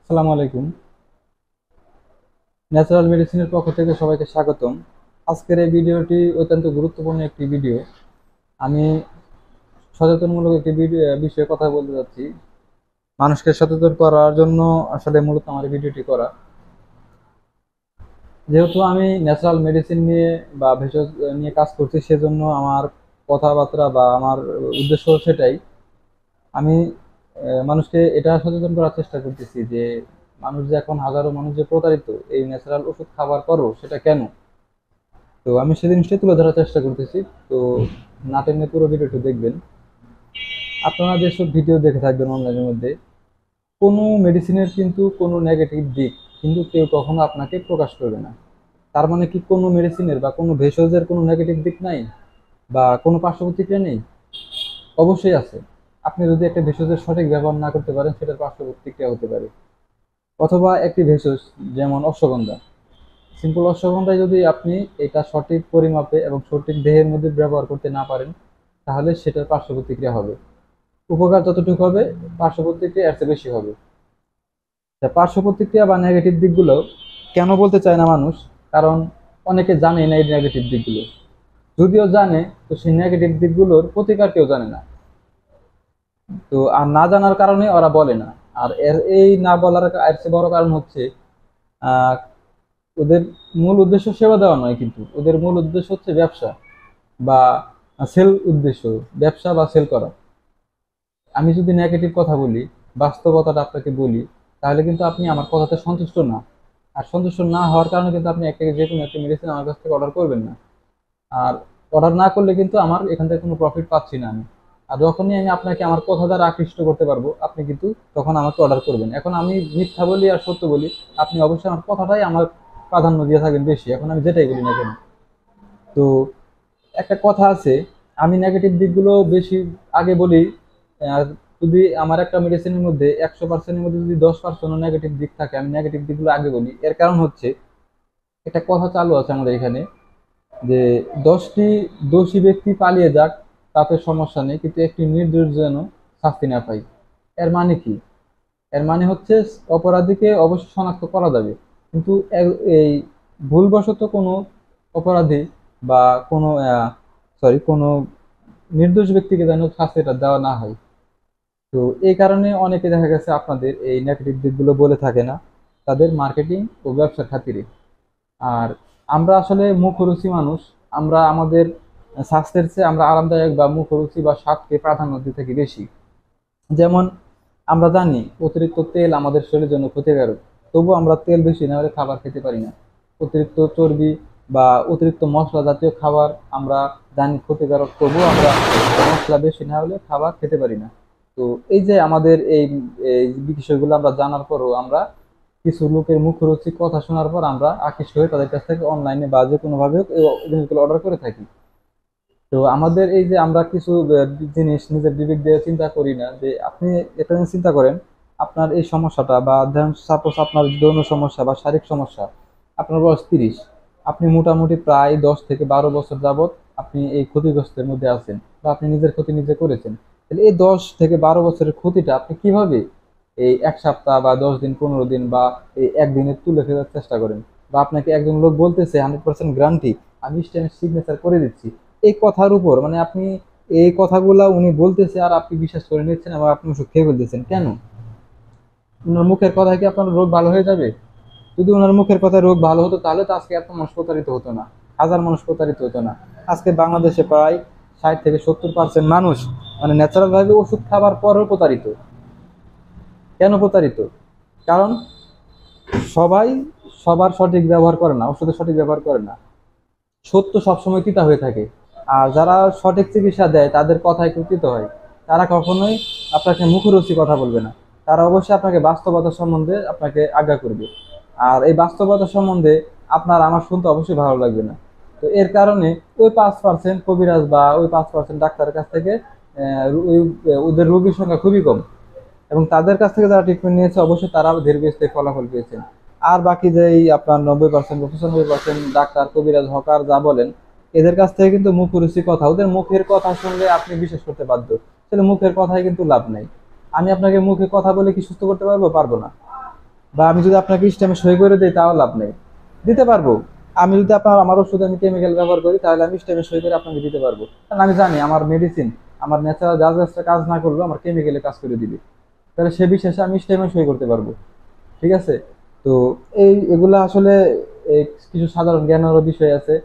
আসসালামু আলাইকুম। ন্যাচারাল মেডিসিনের পক্ষ থেকে সবাইকে স্বাগতম। আজকের এই ভিডিওটি অত্যন্ত গুরুত্বপূর্ণ একটি ভিডিও। আমি সচেতনমূলক একটি বিষয়ে কথা বলতে যাচ্ছি। মানুষকে সচেতন করার জন্য আসলে মূলত আমার এই ভিডিওটি করা। যেহেতু আমি ন্যাচারাল মেডিসিন নিয়ে বা ভেষজ নিয়ে কাজ করছি, সেজন্য আমার কথাবার্তা বা আমার উদ্দেশ্য সেটাই। আমি মানুষকে এটা সচেতন করার চেষ্টা করতেছি যে মানুষ যে এখন হাজারো মানুষ যে প্রতারিত এই ন্যাচারাল ওষুধ খাবার পরও, সেটা কেন। তো আমি সেই জিনিসটাই তুলে ধরার চেষ্টা করতেছি। তো না টেনে পুরো ভিডিওটি দেখবেন। আপনারা যেসব ভিডিও দেখে থাকবেন অনলাইনের মধ্যে, কোনো মেডিসিনের কিন্তু কোনো নেগেটিভ দিক কিন্তু কেউ কখনো আপনাকে প্রকাশ করবে না। তার মানে কি কোনো মেডিসিনের বা কোনো ভেষজের কোনো নেগেটিভ দিক নাই বা কোনো পার্শ্ব প্রতিক্রিয়া নেই? অবশ্যই আছে। আপনি যদি একটা ভেষজের সঠিক ব্যবহার না করতে পারেন, সেটার পার্শ্ব প্রতিক্রিয়া হতে পারে। অথবা একটি ভেষজ, যেমন অশ্বগন্ধা, সিম্পল অশ্বগন্ধায় যদি আপনি এটা সঠিক পরিমাপে এবং সঠিক দেহের মধ্যে ব্যবহার করতে না পারেন, তাহলে সেটার পার্শ্ব প্রতিক্রিয়া হবে। উপকার যতটুকু হবে, পার্শ্ব প্রতিক্রিয়া এর চেয়ে বেশি হবে। তা পার্শ্ব প্রতিক্রিয়া বা নেগেটিভ দিকগুলো কেন বলতে চায় না মানুষ? কারণ অনেকে জানে না এই নেগেটিভ দিকগুলো। যদিও জানে, তো সেই নেগেটিভ দিকগুলোর প্রতিকার কেউ জানে না। তো আর না জানার কারণে ওরা বলে না। আর এই না বলার এর চেয়ে বড় কারণ হচ্ছে, আহ ওদের মূল উদ্দেশ্য সেবা দেওয়া নয়, কিন্তু ওদের মূল উদ্দেশ্য হচ্ছে ব্যবসা বা সেল উদ্দেশ্য, ব্যবসা বা সেল করা। আমি যদি নেগেটিভ কথা বলি, বাস্তবতাটা আপনাকে বলি, তাহলে কিন্তু আপনি আমার কথাতে সন্তুষ্ট না। আর সন্তুষ্ট না হওয়ার কারণে কিন্তু আপনি একটা যে কোনো একটা মেডিসিন আমার কাছ থেকে অর্ডার করবেন না। আর অর্ডার না করলে কিন্তু আমার এখান থেকে কোনো প্রফিট পাচ্ছি না আমি। আর যখনই আমি আপনাকে আমার কথা দ্বারা আকৃষ্ট করতে পারবো, আপনি কিন্তু তখন আমাকে অর্ডার করবেন। এখন আমি মিথ্যা বলি আর সত্য বলি, আপনি অবশ্যই আমার কথাটাই আমার প্রাধান্য দিয়ে থাকেন বেশি, এখন আমি যেটাই বলি না কেন। তো একটা কথা আছে, আমি নেগেটিভ দিকগুলো বেশি আগে বলি। আর যদি আমার একটা মেডিসিনের মধ্যে 100%-এর মধ্যে যদি 10% নেগেটিভ দিক থাকে, আমি নেগেটিভ দিকগুলো আগে বলি। এর কারণ হচ্ছে, একটা কথা চালু আছে আমাদের এখানে যে 10টি দোষী ব্যক্তি পালিয়ে যাক, তাতে সমস্যা নেই, কিন্তু একটি নির্দোষ যেন শাস্তি না পাই। এর মানে কি? এর মানে হচ্ছে অপরাধীকে অবশ্যই শনাক্ত করা যাবে, কিন্তু এই ভুলবশত কোনো অপরাধী বা কোনো কোনো নির্দোষ ব্যক্তিকে যেন শাস্তিটা দেওয়া না হয়। তো এই কারণে অনেকে দেখা গেছে আপনাদের এই নেগেটিভ দিকগুলো বলে থাকে না, তাদের মার্কেটিং ও ব্যবসার খাতিরে। আর আমরা আসলে মুখরুচি মানুষ। আমরা আমাদের স্বাস্থ্যের চেয়ে আমরা আরামদায়ক বা মুখরুচি বা স্বাদকে প্রাধান্য দিয়ে থাকি বেশি। যেমন আমরা জানি অতিরিক্ত তেল আমাদের শরীরের জন্য ক্ষতিকারক, তবু আমরা তেল বেশি না হলে খাবার খেতে পারি না। অতিরিক্ত চর্বি বা অতিরিক্ত মশলা জাতীয় খাবার আমরা জানি ক্ষতিকারক, তবু আমরা মশলা বেশি না হলে খাবার খেতে পারি না। তো এই যে আমাদের এই বিষয়গুলো আমরা জানার পরও আমরা কিছু লোকের মুখরোচক কথা শোনার পর আমরা আকৃষ্ট হয়ে তাদের কাছ থেকে অনলাইনে বা যে কোনো ভাবে এই জিনিসগুলো অর্ডার করে থাকি। তো আমাদের এই যে আমরা কিছু জিনিস নিজের বিবেক দিয়ে চিন্তা করি না, যে আপনি এটা নিয়ে চিন্তা করেন, আপনার এই সমস্যাটা বা ধরেন সাপোজ আপনার যৌন সমস্যা বা শারীরিক সমস্যা, আপনার বয়স 30, আপনি মোটামুটি প্রায় 10 থেকে 12 বছর যাবত আপনি এই ক্ষতিগ্রস্তের মধ্যে আছেন বা আপনি নিজের ক্ষতি নিজে করেছেন। তাহলে এই 10 থেকে 12 বছরের ক্ষতিটা আপনি কিভাবে এই 1 সপ্তাহ বা 10 দিন 15 দিন বা এই একদিনে তুলে ফেলার চেষ্টা করেন? বা আপনাকে একজন লোক বলতেছে 100% গ্যারান্টি, আমি স্ট্যাম্প সিগনেচার করে দিচ্ছি, এই কথার উপর মানে আপনি এই কথাগুলা উনি বলতেছে আর আপনি বিশ্বাস করে নিচ্ছেন এবং আপনি ওষুধ খেয়ে ফেলতেছেন কেন? ওনার মুখের কথায় কি আপনার রোগ ভালো হয়ে যাবে? যদি ওনার মুখের কথায় রোগ ভালো হতো, তাহলে তো আজকে এত মানুষ প্রতারিত হতো না, হাজার মানুষ প্রতারিত হতো না। আজকে বাংলাদেশে প্রায় 60 থেকে 70% মানুষ মানে ন্যাচারাল ভাবে ওষুধ খাবার পরেও প্রতারিত। কেন প্রতারিত? কারণ সবাই সবার সঠিক ব্যবহার করে না, ওষুধের সঠিক ব্যবহার করে না। সত্য সবসময় তিতা হয়ে থাকে। আর যারা সঠিক চিকিৎসা দেয় তাদের কথায় একটু তিতা হয়। তারা কখনোই আপনাকে মুখরোচী কথা বলবে না। তারা অবশ্যই আপনাকে বাস্তবতা সম্বন্ধে আপনাকে আজ্ঞা করবে। আর এই বাস্তবতা সম্বন্ধে আপনার আমার শুনতে অবশ্যই ভালো লাগবে না। তো এর কারণে ওই 5% কবিরাজ বা ওই 5% ডাক্তারের কাছ থেকে ওদের রোগীর সংখ্যা খুবই কম, এবং তাদের কাছ থেকে যারা ট্রিটমেন্ট নিয়েছে অবশ্যই তারা দীর্ঘস্থায়ী ফলাফল পেয়েছেন। আর বাকি যে এই আপনার 90% বা 95% ডাক্তার কবিরাজ হকার যা বলেন, এদের কাছ থেকে কিন্তু মুখরুচি কথা, ওদের মুখের কথা শুনলে আপনি বিশ্বাস করতে বাধ্য। আসলে মুখের কথায় কিন্তু লাভ নাই। আমি আপনাকে মুখে কথা বলে কি সুস্থ করতে পারবো? পারবো না। বা আমি যদি আপনাকে স্ট্যাম্পে সই করে দিই তাও লাভ নেই। দিতে পারবো, আমি যদি আপনার আমার ওষুধে আমি কেমিক্যাল ব্যবহার করি তাহলে আমি স্ট্যাম্পে সই করে আপনাকে দিতে পারবো, কারণ আমি জানি আমার মেডিসিন, আমার ন্যাচারাল গাছটা কাজ না করলেও আমার কেমিক্যালে কাজ করে দিবে। তাহলে সে বিশ্বাসে আমি স্ট্যাম্পে সই করতে পারবো। ঠিক আছে? তো এগুলা আসলে এই কিছু সাধারণ জ্ঞানেরও বিষয় আছে।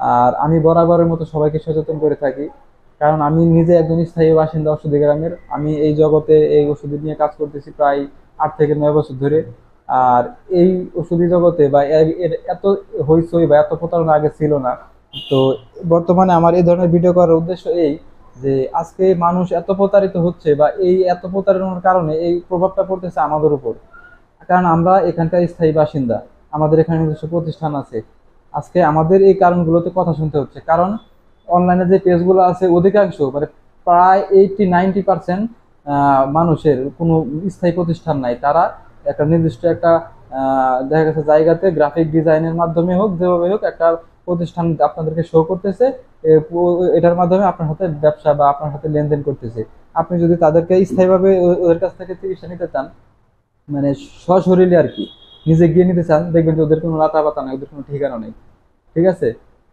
আর আমি বরাবরের মতো সবাইকে সচেতন করে থাকি, কারণ আমি নিজে একজন স্থায়ী বাসিন্দা ওষুধি গ্রামের। আমি এই জগতে এই ওষুধ নিয়ে কাজ করতেছি প্রায় 8 থেকে 9 বছর ধরে। আর এই ওষুধি জগতে বা এর এত হইচই বা এত প্রতারণা আগে ছিল না। তো বর্তমানে আমার এই ধরনের ভিডিও করার উদ্দেশ্য এই, যে আজকে মানুষ এত প্রতারিত হচ্ছে বা এই এত প্রতারণার কারণে এই প্রভাবটা পড়তেছে আমাদের উপর, কারণ আমরা এখানকার স্থায়ী বাসিন্দা, আমাদের এখানে নিজস্ব প্রতিষ্ঠান আছে। আজকে আমাদের এই কারণগুলোতে কথা শুনতে হচ্ছে, কারণ অনলাইনে যে পেজগুলো আছে অধিকাংশ মানে প্রায় 80-90% মানুষের কোনো স্থায়ী প্রতিষ্ঠান নাই। তারা একটা নির্দিষ্ট একটা দেখা গেছে জায়গাতে গ্রাফিক ডিজাইনের মাধ্যমে হোক যেভাবে হোক একটা প্রতিষ্ঠান আপনাদেরকে শো করতেছে, এটার মাধ্যমে আপনার সাথে ব্যবসা বা আপনার সাথে লেনদেন করতেছে। আপনি যদি তাদেরকে স্থায়ীভাবে ওদের কাছ থেকে চিকিৎসা নিতে চান, মানে সশরীরে আর কি নিজে গিয়ে নিতে চান, দেখবেন যে ওদের কোনো লাতা পাতা নেই, ওদের কোনো ঠিকানা নেই। ঠিক আছে?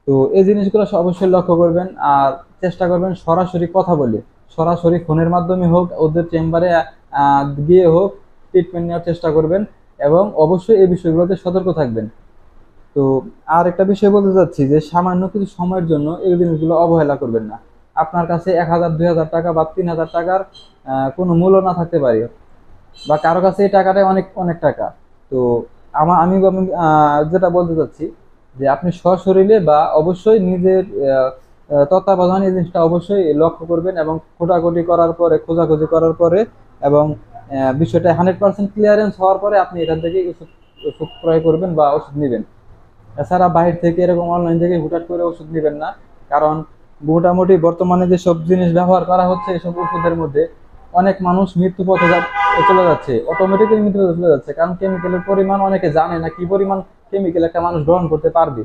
তো এই জিনিসগুলো অবশ্যই লক্ষ্য করবেন। আর চেষ্টা করবেন সরাসরি কথা বলে, সরাসরি ফোনের মাধ্যমে হোক, ওদের চেম্বারে গিয়ে হোক ট্রিটমেন্ট নেওয়ার চেষ্টা করবেন। এবং অবশ্যই এই বিষয়গুলোতে সতর্ক থাকবেন। তো আর একটা বিষয় বলতে চাচ্ছি যে সামান্য কিছু সময়ের জন্য এই জিনিসগুলো অবহেলা করবেন না। আপনার কাছে 1000, 2000 টাকা বা 3000 টাকার কোনো মূল্য না থাকতে পারে, বা কারো কাছে এই টাকাটাই অনেক অনেক টাকা। তো আমি যেটা বলতে চাচ্ছি যে আপনি সশরীরে বা অবশ্যই নিজের তত্ত্বাবধানে এই জিনিসটা অবশ্যই লক্ষ্য করবেন, এবং খোঁটাখুটি করার পরে, খোঁজাখুঁজি করার পরে, এবং বিষয়টা 100% ক্লিয়ারেন্স হওয়ার পরে আপনি এখান থেকে ওষুধ ওষুধ ক্রয় করবেন বা ওষুধ নেবেন। এছাড়া বাহির থেকে এরকম অনলাইন থেকে হুটহাট করে ওষুধ নেবেন না, কারণ মোটামুটি বর্তমানে যে সব জিনিস ব্যবহার করা হচ্ছে এসব ওষুধের মধ্যে অনেক মানুষ মৃত্যু পথে চলে যাচ্ছে, অটোমেটিক্যালি মৃত্যু পথে চলে যাচ্ছে, কারণ কেমিক্যালের পরিমাণ অনেকে জানে না কি পরিমাণ কেমিক্যাল একটা মানুষ গ্রহণ করতে পারবে।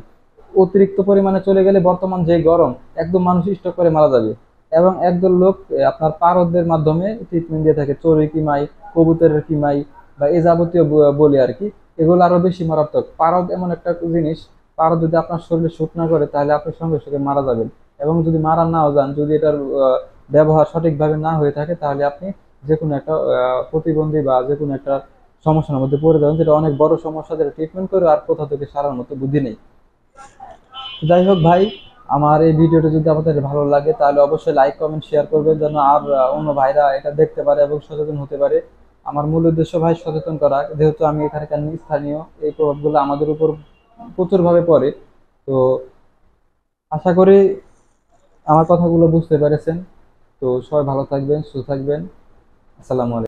অতিরিক্ত পরিমাণে চলে গেলে বর্তমান যে গরম, একদম মানুষ স্ট্রোক করে মারা যাবে। এবং একদল লোক আপনার পারদের মাধ্যমে ট্রিটমেন্ট দিয়ে থাকে, চড়ুই কিমাই, কবুতরের কিমাই বা এই যাবতীয় বলি আর কি। এগুলো আরো বেশি মারাত্মক। পারদ এমন একটা জিনিস, পারদ যদি আপনার শরীরে শুট না করে তাহলে আপনি সঙ্গে সঙ্গে মারা যাবেন। এবং যদি মারা নাও যান, যদি এটার ব্যবহার সঠিকভাবে না হয়ে থাকে, তাহলে আপনি যে কোনো একটা প্রতিবন্ধী বা যে কোনো একটা সমস্যার মধ্যে পড়ে যাবেন, যেটা অনেক বড় সমস্যা, যেটা ট্রিটমেন্ট করে আর কোথা থেকে সারার মতো বুদ্ধি নেই। যাই হোক ভাই, আমার এই ভিডিওটা যদি আপনাদের ভালো লাগে তাহলে অবশ্যই লাইক কমেন্ট শেয়ার করবেন, যেন আর অন্য ভাইরা এটা দেখতে পারে এবং সচেতন হতে পারে। আমার মূল উদ্দেশ্য ভাই সচেতন করা, যেহেতু আমি এখানকার স্থানীয়, এই প্রভাবগুলো আমাদের উপর প্রচুর ভাবে পড়ে। তো আশা করি আমার কথাগুলো বুঝতে পেরেছেন। তো সবাই ভালো থাকবেন, সুস্থ থাকবেন। আসসালামু আলাইকুম।